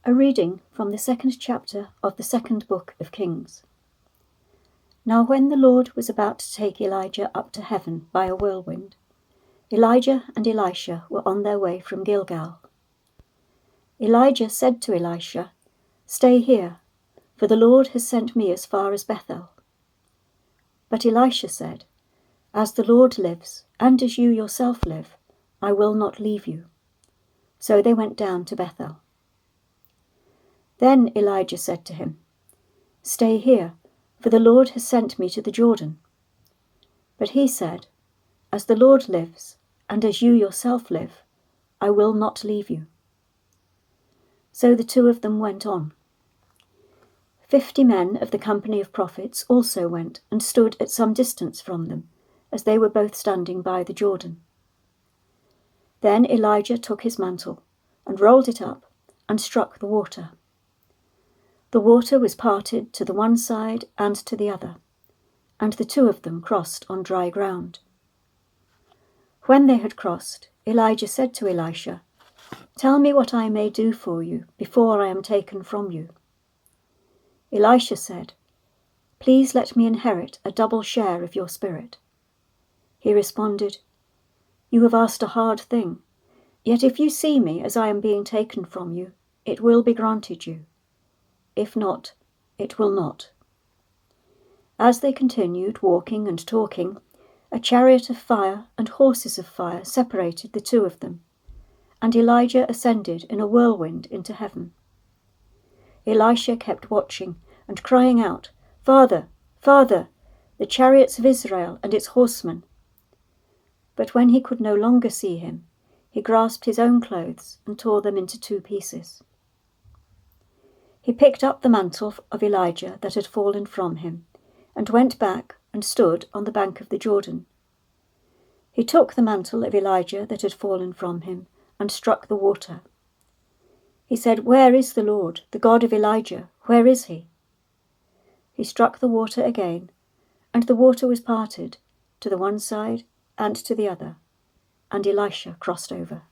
A reading from the 2nd chapter of the 2nd book of Kings. Now when the Lord was about to take Elijah up to heaven by a whirlwind, Elijah and Elisha were on their way from Gilgal. Elijah said to Elisha, "Stay here, for the Lord has sent me as far as Bethel." But Elisha said, "As the Lord lives, and as you yourself live, I will not leave you." So they went down to Bethel. Then Elijah said to him, "Stay here, for the Lord has sent me to the Jordan." But he said, "As the Lord lives, and as you yourself live, I will not leave you." So the two of them went on. 50 men of the company of prophets also went and stood at some distance from them, as they were both standing by the Jordan. Then Elijah took his mantle and rolled it up and struck the water. The water was parted to the one side and to the other, and the two of them crossed on dry ground. When they had crossed, Elijah said to Elisha, "Tell me what I may do for you before I am taken from you." Elisha said, "Please let me inherit a double share of your spirit." He responded, "You have asked a hard thing, yet if you see me as I am being taken from you, it will be granted you. If not, it will not." As they continued walking and talking, a chariot of fire and horses of fire separated the two of them, and Elijah ascended in a whirlwind into heaven. Elisha kept watching and crying out, "Father, Father, the chariots of Israel and its horsemen." But when he could no longer see him, he grasped his own clothes and tore them into 2 pieces. He picked up the mantle of Elijah that had fallen from him, and went back and stood on the bank of the Jordan. He took the mantle of Elijah that had fallen from him and struck the water. He said, "Where is the Lord, the God of Elijah? Where is he?" He struck the water again, and the water was parted to the one side and to the other, and Elisha crossed over.